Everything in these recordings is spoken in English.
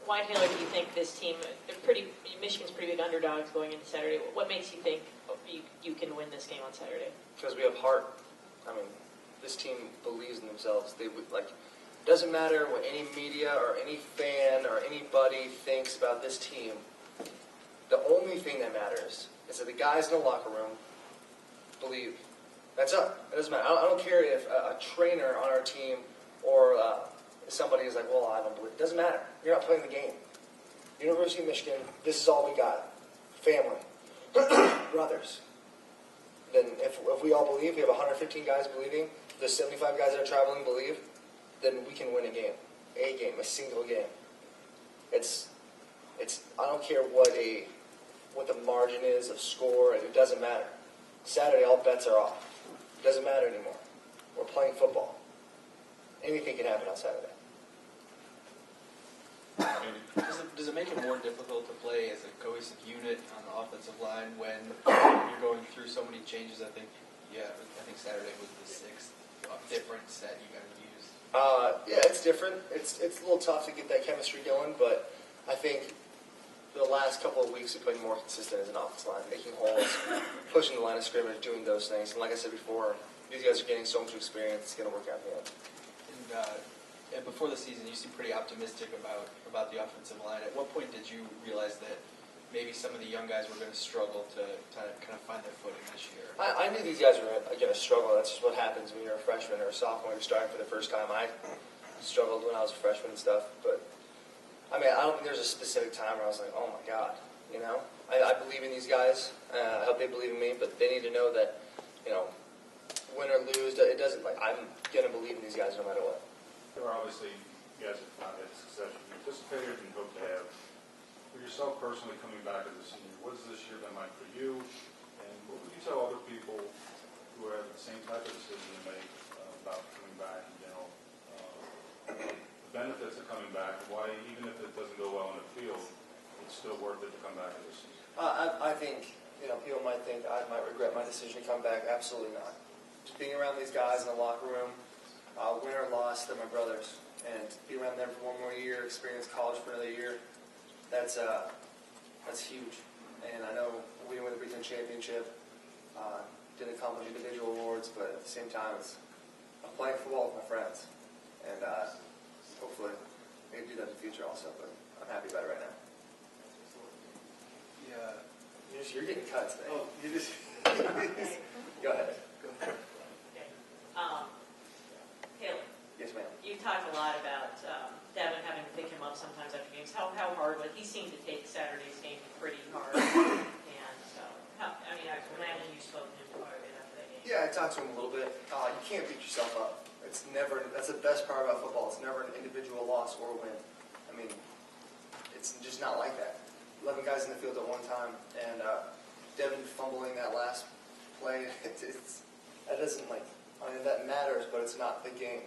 Why, Taylor, do you think this team, Michigan's pretty big underdogs going into Saturday? What makes you think you can win this game on Saturday? Because we have heart. I mean, this team believes in themselves. It doesn't matter what any media or any fan or anybody thinks about this team. The only thing that matters is that the guys in the locker room believe. That's it. It doesn't matter. I don't care if a trainer on our team or somebody is like, well, I don't believe. It doesn't matter. You're not playing the game. University of Michigan, this is all we got. Family. Brothers. Then if we all believe, we have 115 guys believing, the 75 guys that are traveling believe, then we can win a game. A single game. It's I don't care what the margin is of score, it doesn't matter. Saturday, all bets are off. It doesn't matter anymore. We're playing football. Anything can happen on Saturday. Does it make it more difficult to play as a cohesive unit on the offensive line when you're going through so many changes? I think Saturday was the sixth different set you guys used. Yeah, it's different. It's a little tough to get that chemistry going, but I think the last couple of weeks we've been more consistent as an offensive line, making holes, pushing the line of scrimmage, doing those things. And like I said before, these guys are getting so much experience, it's going to work out in the end. And before the season, you seemed pretty optimistic about the offensive line. At what point did you realize that maybe some of the young guys were going to struggle to kind of find their footing this year? I knew these guys were going to struggle. That's just what happens when you're a freshman or a sophomore. You're starting for the first time. I struggled when I was a freshman and stuff. But, I mean, I don't think there's a specific time where I was like, oh, my God. You know? I believe in these guys. I hope they believe in me. But they need to know that, you know, win or lose, it doesn't, I'm going to believe in these guys no matter what. There are obviously, you guys have not had the success you anticipated and hope to have. For yourself personally coming back as a senior, what has this year been like for you? And what would you tell other people who are having the same type of decision to make about coming back in general? The benefits of coming back, why even if it doesn't go well in the field, it's still worth it to come back as a senior? I think, people might think I might regret my decision to come back. Absolutely not. Just being around these guys in the locker room, win or loss, they're my brothers. And to be around them for one more year, experience college for another year, that's huge. And I know we won the Big Ten Championship, didn't accomplish individual awards, but at the same time, I'm playing football with my friends. And hopefully I can do that in the future also, but I'm happy about it right now. Yeah. You're getting cut today. Oh, you just... Go ahead. Okay. Taylor. Yes, ma'am. You talked a lot about Devin having to pick him up sometimes after games. How hard was he? Seemed to take Saturday's game pretty hard. And so, I imagine you spoke to him quite a bit after that game. Yeah, I talked to him a little bit. You can't beat yourself up. That's the best part about football. It's never an individual loss or a win. I mean, it's just not like that. 11 guys in the field at one time, and Devin fumbling that last play, that matters, but it's not the game.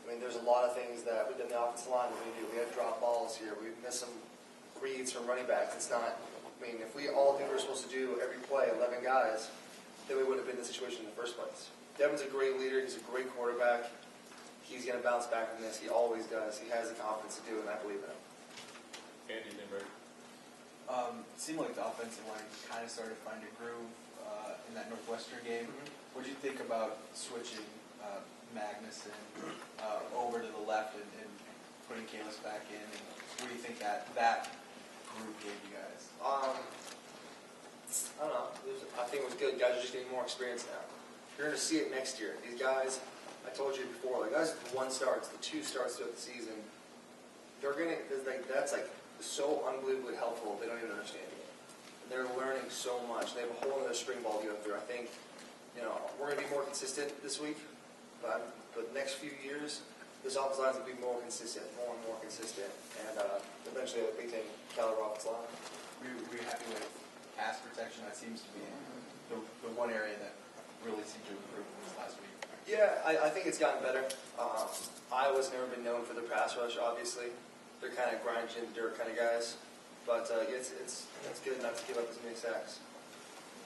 I mean, there's a lot of things that we did in the offensive line that we do. We had drop balls here. We missed some reads from running backs. It's not, if we all did what we're supposed to do every play, 11 guys, then we wouldn't have been in this situation in the first place. Devin's a great leader. He's a great quarterback. He's going to bounce back from this. He always does. He has the confidence to do it, and I believe in him. Andy, Nimber. It seemed like the offensive line kind of started to find a groove in that Northwestern game. Mm-hmm. What do you think about switching Magnuson over to the left and putting Kalis back in? And what do you think that group gave you guys? I don't know. I think it was good. Guys are just getting more experience now. You're going to see it next year. These guys, I told you before, the guys with the 1 starts, the 2 starts throughout the season, that's so unbelievably helpful. They don't even understand it. They're learning so much. They have a whole other spring ball to go through. I think, we're going to be more consistent this week, but the next few years, this offensive line is going to be more consistent, more and more consistent, and eventually a Big Ten caliber offensive line. Were you happy with pass protection? That seems to be the one area that really seemed to improve this last week. Yeah, I think it's gotten better. Iowa's never been known for their pass rush, obviously. They're kind of grind in dirt kind of guys. But it's good not to give up as many sacks.